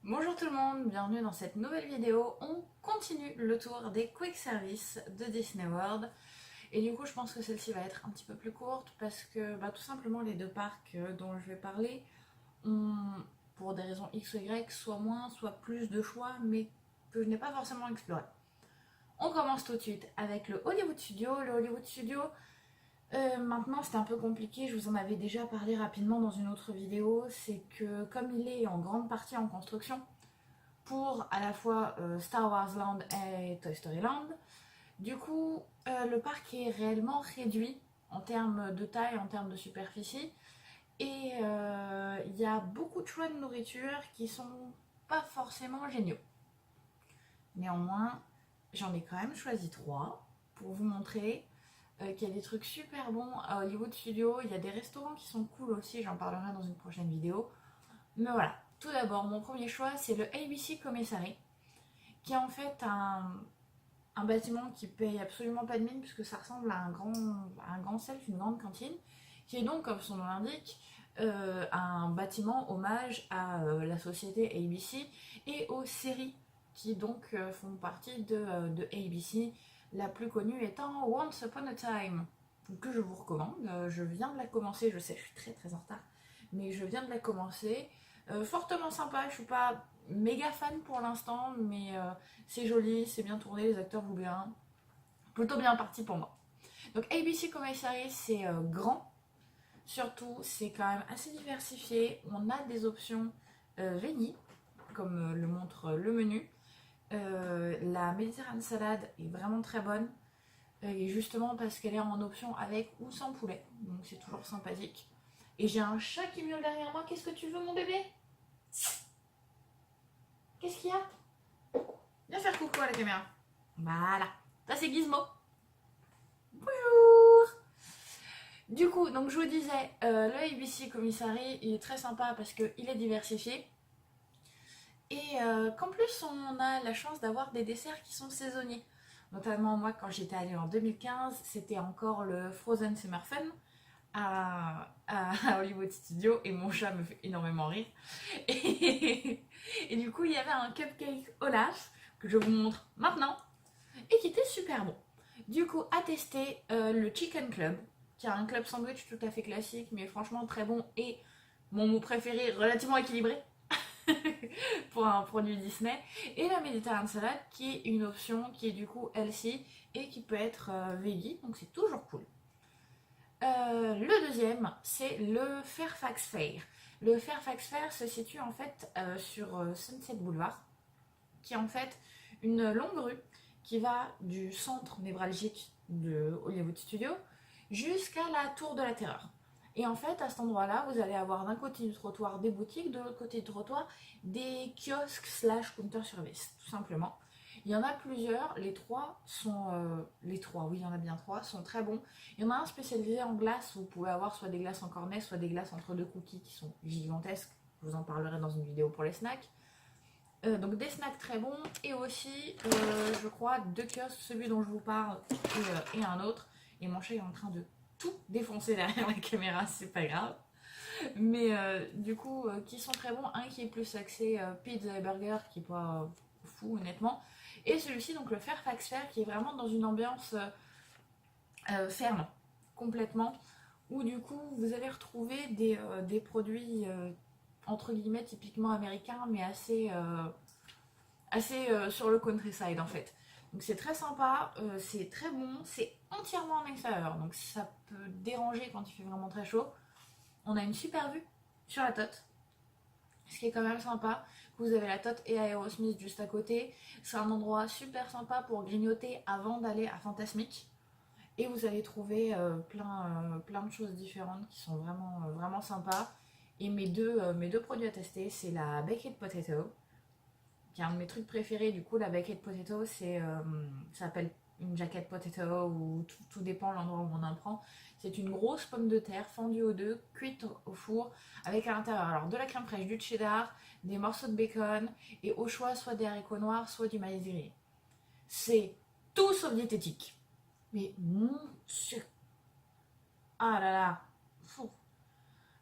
Bonjour tout le monde, bienvenue dans cette nouvelle vidéo. On continue le tour des quick services de Disney World. Et du coup, je pense que celle-ci va être un petit peu plus courte parce que tout simplement les deux parcs dont je vais parler ont, pour des raisons X ou Y, soit moins, soit plus de choix, mais que je n'ai pas forcément exploré. On commence tout de suite avec le Hollywood Studio. Le Hollywood Studio, maintenant c'est un peu compliqué, je vous en avais déjà parlé rapidement dans une autre vidéo. C'est que comme il est en grande partie en construction, pour à la fois Star Wars Land et Toy Story Land. Du coup, le parc est réellement réduit en termes de taille, en termes de superficie. Et il y a beaucoup de choix de nourriture qui sont pas forcément géniaux. Néanmoins, j'en ai quand même choisi trois pour vous montrer qu'il y a des trucs super bons à Hollywood Studios. Il y a des restaurants qui sont cool aussi, j'en parlerai dans une prochaine vidéo. Mais voilà, tout d'abord, mon premier choix, c'est le ABC Commissary, qui est en fait un bâtiment qui paye absolument pas de mine puisque ça ressemble à un grand self, une grande cantine, qui est donc, comme son nom l'indique, un bâtiment hommage à la société ABC et aux séries qui donc font partie de ABC, la plus connue étant Once Upon a Time, que je vous recommande. Je viens de la commencer, je sais, je suis très très en retard, mais je viens de la commencer. Fortement sympa, je suis pas méga fan pour l'instant, mais c'est joli, c'est bien tourné, les acteurs jouent bien. Plutôt bien parti pour moi. Donc ABC Commissary, c'est grand, surtout c'est quand même assez diversifié. On a des options veggie, comme le montre le menu. La Méditerranée salade est vraiment très bonne, et justement parce qu'elle est en option avec ou sans poulet, donc c'est toujours sympathique. Et j'ai un chat qui miaule derrière moi. Qu'est-ce que tu veux, mon bébé? Qu'est-ce qu'il y a? Viens faire coucou à la caméra. Voilà. Ça, c'est Gizmo. Bonjour. Du coup, donc je vous disais, le ABC Commissary, il est très sympa parce qu'il est diversifié. Et qu'en plus, on a la chance d'avoir des desserts qui sont saisonniers. Notamment, moi, quand j'étais allée en 2015, c'était encore le Frozen Summer Fun à Hollywood Studios. Et mon chat me fait énormément rire. Et du coup, il y avait un cupcake Olaf que je vous montre maintenant et qui était super bon. Du coup, à tester le Chicken Club, qui est un club sandwich tout à fait classique, mais franchement très bon et mon mot préféré, relativement équilibré pour un produit Disney. Et la Mediterranean Salad, qui est une option qui est du coup healthy et qui peut être veggie, donc c'est toujours cool. Le deuxième, c'est le Fairfax Fair. Le Fairfax Fair se situe en fait sur Sunset Boulevard, qui est en fait une longue rue qui va du centre névralgique de Hollywood Studios jusqu'à la Tour de la Terreur. Et en fait, à cet endroit-là, vous allez avoir d'un côté du trottoir des boutiques, de l'autre côté du trottoir des kiosques slash counter-service, tout simplement. Il y en a plusieurs, les trois sont... les trois, oui, il y en a bien trois, sont très bons. Il y en a un spécialisé en glace, où vous pouvez avoir soit des glaces en cornet, soit des glaces entre deux cookies qui sont gigantesques. Je vous en parlerai dans une vidéo pour les snacks. Donc des snacks très bons et aussi je crois deux kiosques, celui dont je vous parle et un autre. Et mon chat est en train de tout défoncer derrière la caméra, c'est pas grave. Mais du coup qui sont très bons, un qui est plus axé pizza et burger qui est pas fou honnêtement. Et celui-ci donc le Fairfax Fair qui est vraiment dans une ambiance ferme complètement. Où du coup vous allez retrouver des produits entre guillemets typiquement américains mais assez sur le countryside en fait. Donc c'est très sympa, c'est très bon, c'est entièrement en extérieur, donc ça peut déranger quand il fait vraiment très chaud. On a une super vue sur la Tote, ce qui est quand même sympa. Vous avez la Tote et Aerosmith juste à côté. C'est un endroit super sympa pour grignoter avant d'aller à Fantasmic. Et vous allez trouver plein de choses différentes qui sont vraiment sympas. Et mes deux produits à tester, c'est la Baked Potato, qui est un de mes trucs préférés. Du coup, la baked potato, ça s'appelle une jacket potato ou tout dépend de l'endroit où on en prend. C'est une grosse pomme de terre fendue aux deux, cuite au four, avec à l'intérieur alors de la crème fraîche, du cheddar, des morceaux de bacon et au choix soit des haricots noirs, soit du maïs grillé. C'est tout sauf diététique. Mais mon Dieu, ah là là, fou.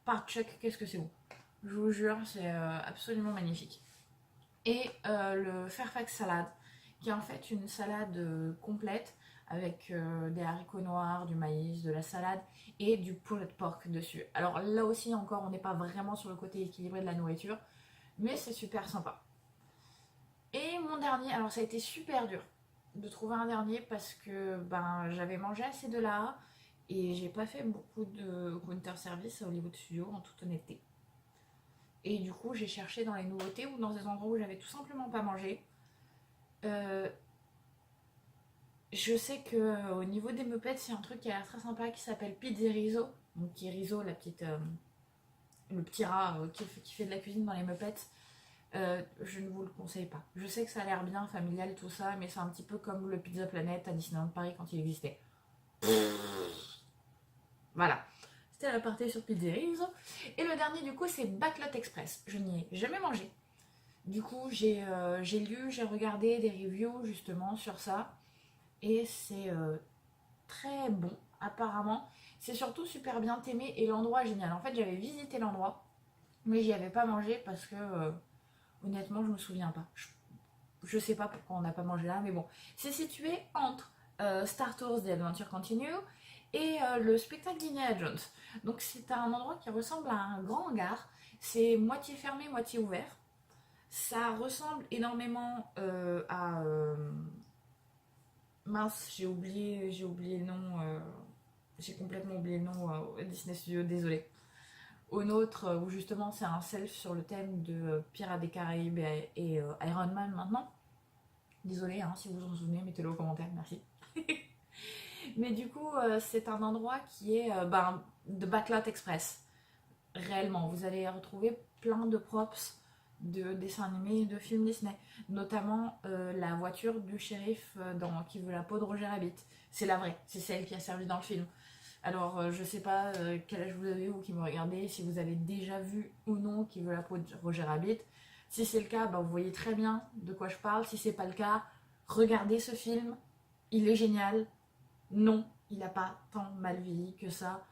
Par check, qu'est-ce que c'est bon. Je vous jure, c'est absolument magnifique. et le Fairfax salade, qui est en fait une salade complète avec des haricots noirs, du maïs, de la salade et du pulled pork dessus. Alors là aussi encore, on n'est pas vraiment sur le côté équilibré de la nourriture, mais c'est super sympa. Et mon dernier, alors ça a été super dur de trouver un dernier parce que ben j'avais mangé assez de là et j'ai pas fait beaucoup de counter service à Hollywood Studio en toute honnêteté. Et du coup j'ai cherché dans les nouveautés ou dans des endroits où j'avais tout simplement pas mangé. Euh, je sais que au niveau des Muppets, c'est un truc qui a l'air très sympa qui s'appelle Pizzerizo. Donc qui est Rizzo, le petit rat qui fait de la cuisine dans les Muppets. Je ne vous le conseille pas. Je sais que ça a l'air bien, familial, tout ça, mais c'est un petit peu comme le Pizza Planet à Disneyland Paris quand il existait. Voilà. C'était la partie sur Pizzeria. Et le dernier, du coup, c'est Backlot Express. Je n'y ai jamais mangé. Du coup, j'ai lu, j'ai regardé des reviews justement sur ça. Et c'est très bon, apparemment. C'est surtout super bien aimé et l'endroit est génial. En fait, j'avais visité l'endroit, mais j'y avais pas mangé parce que honnêtement, je me souviens pas. Je sais pas pourquoi on n'a pas mangé là, mais bon. C'est situé entre Star Tours The Adventure Continue et le spectacle d'Indiana Jones. Donc c'est un endroit qui ressemble à un grand hangar. C'est moitié fermé, moitié ouvert. Ça ressemble énormément à... mince, j'ai oublié le nom. J'ai complètement oublié le nom Disney Studio, désolé. Au nôtre, où justement c'est un self sur le thème de Pirates des Caraïbes et Iron Man maintenant. Désolée, hein, si vous vous en souvenez, mettez-le aux commentaires, merci. Mais du coup, c'est un endroit qui est de Backlot Express. Réellement, vous allez retrouver plein de props de dessins animés et de films Disney. Notamment la voiture du shérif qui veut la peau de Roger Rabbit. C'est la vraie, c'est celle qui a servi dans le film. Alors, je sais pas quel âge vous avez, vous qui me regardez, si vous avez déjà vu ou non qui veut la peau de Roger Rabbit. Si c'est le cas, bah, vous voyez très bien de quoi je parle. Si c'est pas le cas, regardez ce film. Il est génial. Non, il n'a pas tant mal vieilli que ça.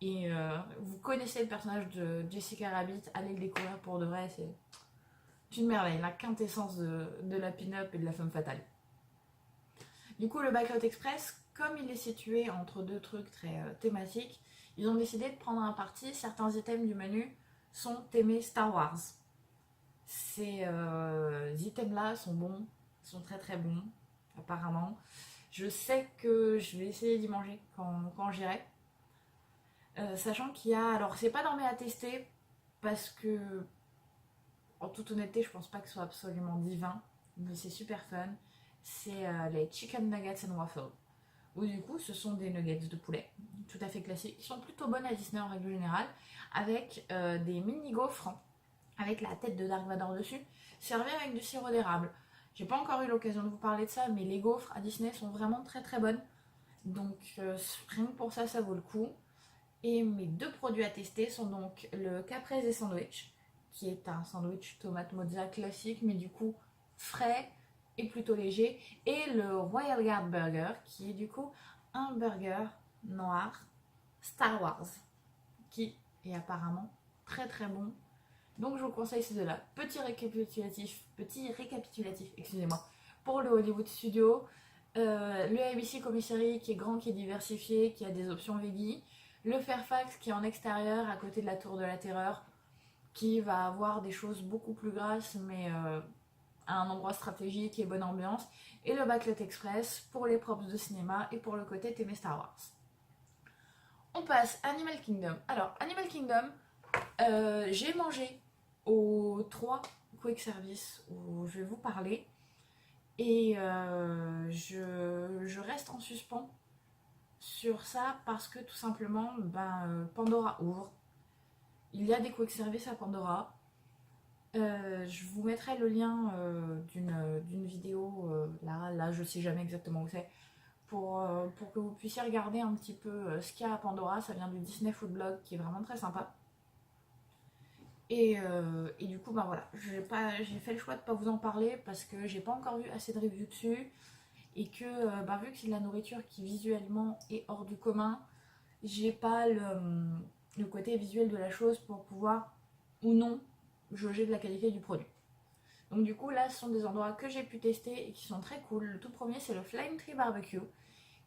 Et vous connaissez le personnage de Jessica Rabbit, allez le découvrir pour de vrai. C'est une merveille, la quintessence de la pin-up et de la femme fatale. Du coup, le Backlot Express, comme il est situé entre deux trucs très thématiques, ils ont décidé de prendre un parti. Certains items du menu sont thèmés Star Wars. Ces items-là sont bons, sont très très bons, apparemment. Je sais que je vais essayer d'y manger quand j'irai. Sachant qu'il y a... Alors, c'est pas dans mes à tester, parce que, en toute honnêteté, je pense pas que ce soit absolument divin, mais c'est super fun. C'est les Chicken Nuggets and Waffles. Où du coup, ce sont des nuggets de poulet, tout à fait classiques, qui sont plutôt bonnes à Disney en règle générale, avec des mini gaufres avec la tête de Dark Vador dessus, servi avec du sirop d'érable. J'ai pas encore eu l'occasion de vous parler de ça, mais les gaufres à Disney sont vraiment très très bonnes. Donc rien que pour ça, ça vaut le coup. Et mes deux produits à tester sont donc le Caprese Sandwich, qui est un sandwich tomate mozza classique, mais du coup frais et plutôt léger, et le Royal Guard Burger, qui est du coup un burger noir Star Wars, qui est apparemment très très bon. Donc je vous conseille ces deux-là. Petit récapitulatif, excusez-moi, pour le Hollywood Studio, le ABC Commissary qui est grand, qui est diversifié, qui a des options veggie, le Fairfax qui est en extérieur à côté de la Tour de la Terreur, qui va avoir des choses beaucoup plus grasses mais à un endroit stratégique et bonne ambiance, et le Backlot Express pour les props de cinéma et pour le côté thème Star Wars. On passe à Animal Kingdom. Alors Animal Kingdom, j'ai mangé aux 3 quick service où je vais vous parler et je reste en suspens sur ça parce que tout simplement Pandora ouvre. Il y a des quick service à Pandora. Je vous mettrai le lien d'une vidéo, là je sais jamais exactement où c'est, pour que vous puissiez regarder un petit peu ce qu'il y a à Pandora. Ça vient du Disney Food Blog qui est vraiment très sympa. Et du coup, voilà, j'ai fait le choix de ne pas vous en parler parce que j'ai pas encore vu assez de reviews dessus et que vu que c'est de la nourriture qui visuellement est hors du commun, j'ai pas le côté visuel de la chose pour pouvoir ou non jauger de la qualité du produit. Donc du coup là ce sont des endroits que j'ai pu tester et qui sont très cool. Le tout premier c'est le Flying Tree Barbecue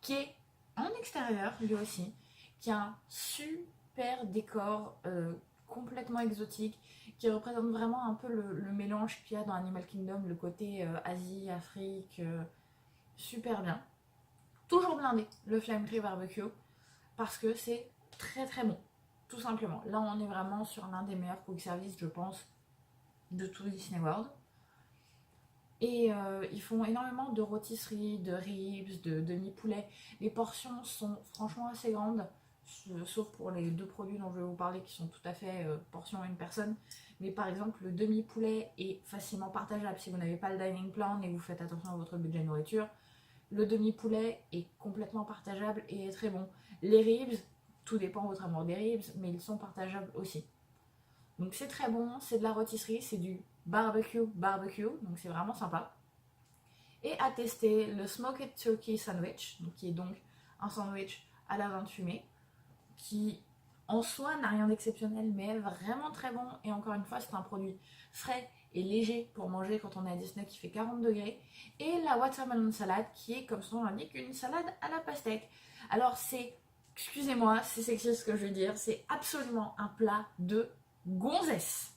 qui est en extérieur lui aussi, qui a un super décor complètement exotique, qui représente vraiment un peu le mélange qu'il y a dans Animal Kingdom, le côté Asie, Afrique, super bien. Toujours blindé le Flying Tree Barbecue parce que c'est très très bon, tout simplement. Là on est vraiment sur l'un des meilleurs quick service je pense de tout Disney World. Et ils font énormément de rôtisseries, de ribs, de demi-poulet. Les portions sont franchement assez grandes, sauf pour les deux produits dont je vais vous parler qui sont tout à fait portions à une personne. Mais par exemple, le demi-poulet est facilement partageable si vous n'avez pas le dining plan et que vous faites attention à votre budget de nourriture. Le demi-poulet est complètement partageable et est très bon. Les ribs, tout dépend de votre amour des ribs, mais ils sont partageables aussi. Donc c'est très bon, c'est de la rôtisserie, c'est du barbecue, donc c'est vraiment sympa. Et à tester le Smoked Turkey Sandwich, qui est donc un sandwich à la viande fumée, qui en soi n'a rien d'exceptionnel, mais est vraiment très bon. Et encore une fois, c'est un produit frais et léger pour manger quand on est à Disney qui fait 40 degrés. Et la watermelon salade, qui est, comme son nom l'indique, une salade à la pastèque. Alors c'est, excusez-moi, c'est sexy ce que je veux dire, c'est absolument un plat de gonzesse.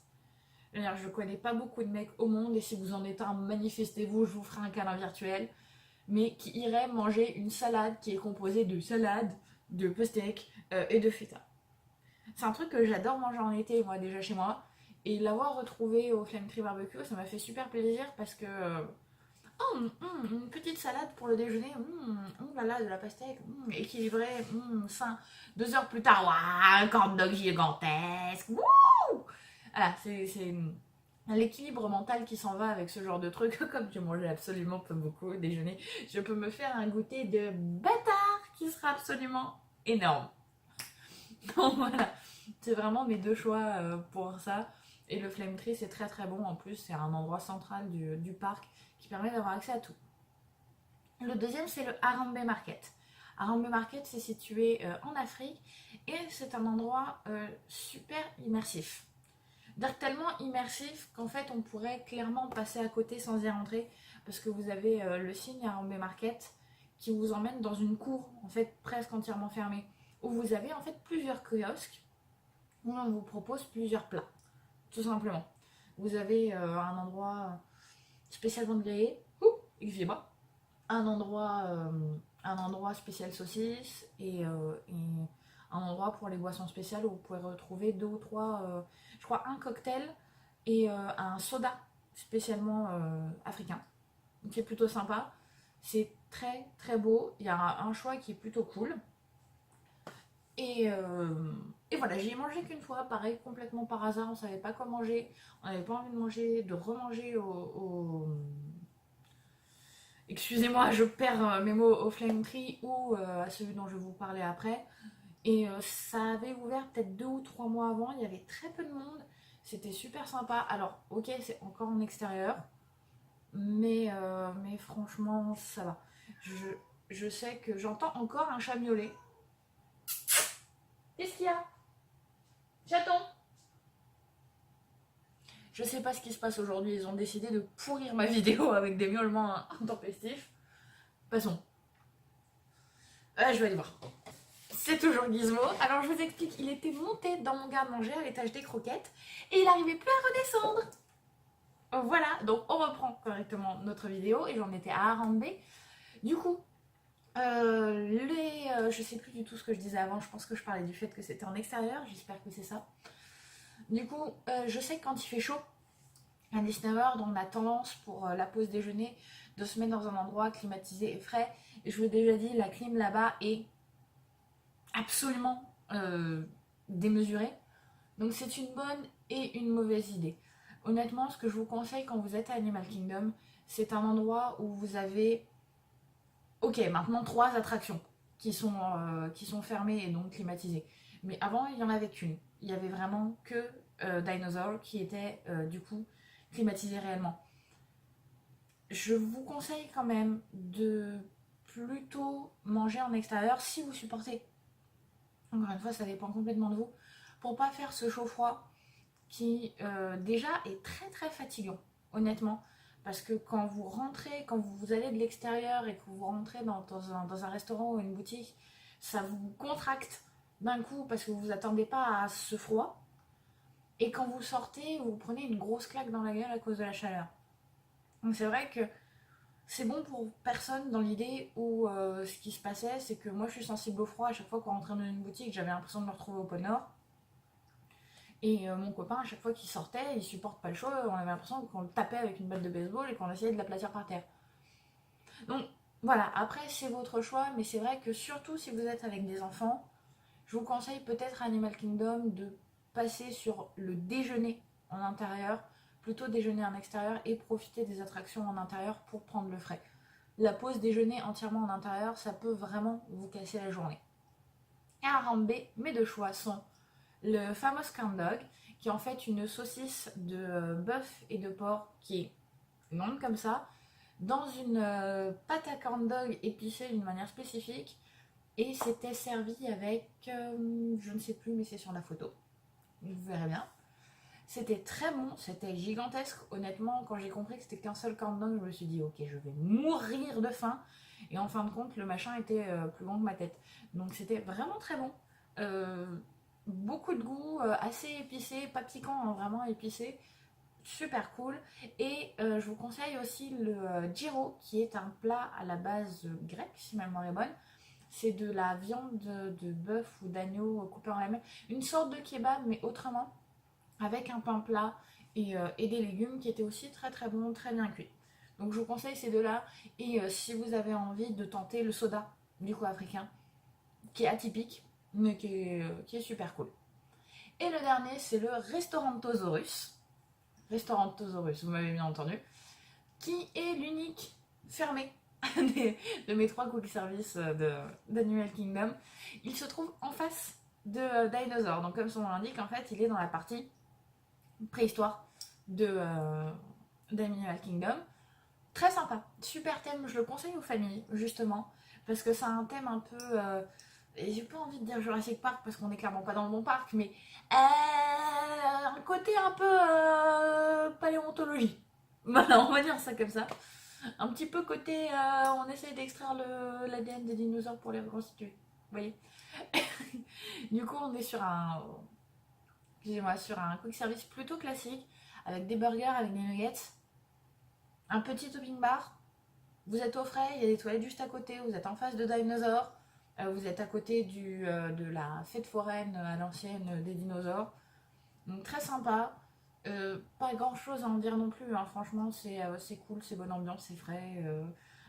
Je connais pas beaucoup de mecs au monde et si vous en êtes un, manifestez-vous, je vous ferai un câlin virtuel. Mais qui irait manger une salade qui est composée de salade, de pastèque et de feta. C'est un truc que j'adore manger en été, moi déjà chez moi. Et l'avoir retrouvé au Flame Tree Barbecue, ça m'a fait super plaisir parce que une petite salade pour le déjeuner, là là, de la pastèque, équilibrée, sain. 2 heures plus tard, waouh, un corn dog gigantesque, wouh. Voilà, c'est l'équilibre mental qui s'en va avec ce genre de truc. Comme je mangeais absolument pas beaucoup au déjeuner, je peux me faire un goûter de bâtard qui sera absolument énorme. Donc voilà, c'est vraiment mes deux choix pour ça. Et le Flame Tree, c'est très très bon. En plus, c'est un endroit central du parc qui permet d'avoir accès à tout. Le deuxième, c'est le Harambe Market. Harambe Market, c'est situé en Afrique et c'est un endroit super immersif. Tellement immersif qu'en fait, on pourrait clairement passer à côté sans y rentrer parce que vous avez le signe Harambe Market qui vous emmène dans une cour, en fait, presque entièrement fermée, où vous avez en fait plusieurs kiosques où on vous propose plusieurs plats, tout simplement. Vous avez un endroit spécialement grillé, excusez-moi, un endroit spécial saucisse et un endroit pour les boissons spéciales où vous pouvez retrouver 2 ou 3, je crois un cocktail et un soda spécialement africain, qui est plutôt sympa. C'est très très beau, il y a un choix qui est plutôt cool. Et voilà, j'y ai mangé qu'une fois, pareil, complètement par hasard, on savait pas quoi manger, on n'avait pas envie de manger, de remanger excusez-moi, je perds mes mots au Flame Tree ou à celui dont je vais vous parler après. Et ça avait ouvert peut-être 2 ou 3 mois avant, il y avait très peu de monde, c'était super sympa. Alors, ok, c'est encore en extérieur, mais franchement, ça va. Je sais que j'entends encore un chat miauler. Qu'est-ce qu'il y a? Chaton? Je sais pas ce qui se passe aujourd'hui, ils ont décidé de pourrir ma vidéo avec des miaulements intempestifs. Passons. Je vais aller voir. C'est toujours Gizmo. Alors je vous explique, il était monté dans mon garde-manger à l'étage des croquettes et il n'arrivait plus à redescendre. Voilà, donc on reprend correctement notre vidéo et j'en étais à Harambe. Du coup, je sais plus du tout ce que je disais avant, je pense que je parlais du fait que c'était en extérieur, j'espère que c'est ça. Du coup, je sais que quand il fait chaud, à Disney World, on a tendance pour la pause déjeuner de se mettre dans un endroit climatisé et frais. Et je vous ai déjà dit, la clim là-bas est absolument démesurée. Donc c'est une bonne et une mauvaise idée. Honnêtement, ce que je vous conseille quand vous êtes à Animal Kingdom, c'est un endroit où vous avez, ok, maintenant 3 attractions qui sont fermées et donc climatisées. Mais avant, il n'y en avait qu'une. Il y avait vraiment que Dinosaur qui était du coup climatisé réellement. Je vous conseille quand même de plutôt manger en extérieur si vous supportez. Encore une fois, ça dépend complètement de vous. Pour pas faire ce chaud-froid qui déjà est très très fatigant. honnêtement. Parce que quand vous rentrez, quand vous allez de l'extérieur et que vous rentrez dans un restaurant ou une boutique, ça vous contracte d'un coup parce que vous vous attendez pas à ce froid. Et quand vous sortez, vous prenez une grosse claque dans la gueule à cause de la chaleur. Donc c'est vrai que c'est bon pour personne dans l'idée où ce qui se passait, c'est que moi je suis sensible au froid. À chaque fois qu'on rentrait dans une boutique, j'avais l'impression de me retrouver au pôle Nord. Et mon copain, à chaque fois qu'il sortait, il supporte pas le chaud. On avait l'impression qu'on le tapait avec une batte de baseball et qu'on essayait de l'aplatir par terre. Donc voilà, après c'est votre choix, mais c'est vrai que surtout si vous êtes avec des enfants, je vous conseille peut-être Animal Kingdom de passer sur le déjeuner en intérieur, plutôt déjeuner en extérieur et profiter des attractions en intérieur pour prendre le frais. La pause déjeuner entièrement en intérieur, ça peut vraiment vous casser la journée. Et à rang B, mes deux choix sont le Famous Count Dog, qui est en fait une saucisse de bœuf et de porc qui est ronde comme ça, dans une pâte à corn dog épicée d'une manière spécifique. Et c'était servi avec, je ne sais plus, mais c'est sur la photo. Vous verrez bien. C'était très bon, c'était gigantesque. Honnêtement, quand j'ai compris que c'était qu'un seul corn dog, je me suis dit, ok, je vais mourir de faim. Et en fin de compte, le machin était plus grand que ma tête. Donc c'était vraiment très bon. Beaucoup de goût, assez épicé, pas piquant, hein, vraiment épicé. Super cool. Et je vous conseille aussi le gyro, qui est un plat à la base grec, si ma mémoire est bonne. C'est de la viande de bœuf ou d'agneau coupée en lamelles. Une sorte de kebab, mais autrement, avec un pain plat et des légumes qui étaient aussi très très bons, très bien cuits. Donc je vous conseille ces deux-là. Et si vous avez envie de tenter le soda, du coup africain, qui est atypique, mais qui est super cool. Et le dernier, c'est le Restaurantosaurus. Restaurantosaurus, vous m'avez bien entendu. Qui est l'unique fermé de mes trois quick service d'Animal Kingdom. Il se trouve en face de Dinosaur. Donc comme son nom l'indique, en fait, il est dans la partie préhistoire d'Animal Kingdom. Très sympa, super thème, je le conseille aux familles, justement, parce que c'est un thème un peu... et j'ai pas envie de dire Jurassic Park, parce qu'on est clairement pas dans le bon parc, mais un côté un peu paléontologie. Voilà, on va dire ça comme ça. Un petit peu côté, on essaye d'extraire l'ADN des dinosaures pour les reconstituer. Vous voyez. Du coup, on est sur un quick service plutôt classique, avec des burgers, avec des nuggets, un petit topping bar. Vous êtes au frais, il y a des toilettes juste à côté, vous êtes en face de Dinosaur, vous êtes à côté de la fête foraine à l'ancienne des dinosaures. Donc très sympa. Pas grand chose à en dire non plus, hein. Franchement c'est cool, c'est bonne ambiance, c'est frais,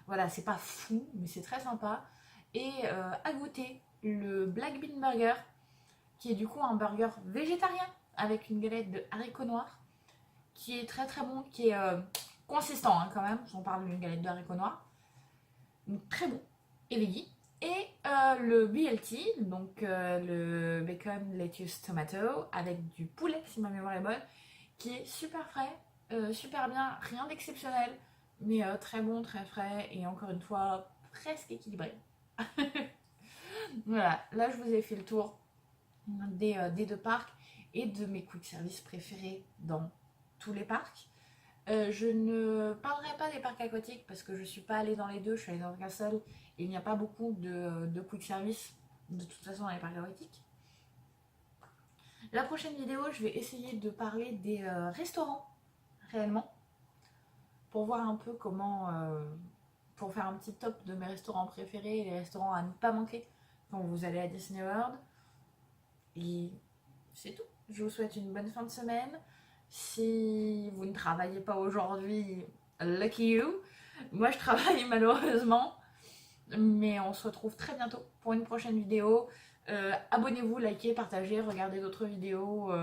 voilà, c'est pas fou mais c'est très sympa. Et à goûter le Black Bean Burger, qui est du coup un burger végétarien avec une galette de haricots noirs, qui est très très bon, qui est consistant, hein, quand même, on parle d'une galette de haricots noirs, donc très bon et veggie. Et le BLT, donc le bacon, lettuce, tomato, avec du poulet si ma mémoire est bonne, qui est super frais, super bien, rien d'exceptionnel, mais très bon, très frais et encore une fois presque équilibré. Voilà, là je vous ai fait le tour des deux parcs et de mes quick services préférés dans tous les parcs. Je ne parlerai pas des parcs aquatiques parce que je suis pas allée dans les deux, je suis allée dans qu'un seul et il n'y a pas beaucoup de quick service de toute façon dans les parcs aquatiques. La prochaine vidéo, je vais essayer de parler des restaurants réellement pour voir un peu comment, pour faire un petit top de mes restaurants préférés et les restaurants à ne pas manquer quand vous allez à Disney World. Et c'est tout. Je vous souhaite une bonne fin de semaine. Si vous ne travaillez pas aujourd'hui, lucky you. Moi, je travaille malheureusement. Mais on se retrouve très bientôt pour une prochaine vidéo. Abonnez-vous, likez, partagez, regardez d'autres vidéos.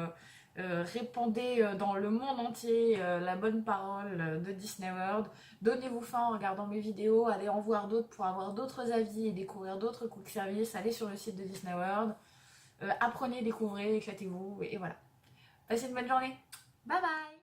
Répandez dans le monde entier la bonne parole de Disney World. Donnez-vous faim en regardant mes vidéos. Allez en voir d'autres pour avoir d'autres avis et découvrir d'autres quick services. Allez sur le site de Disney World. Apprenez, découvrez, éclatez-vous et voilà. Passez une bonne journée. Bye bye.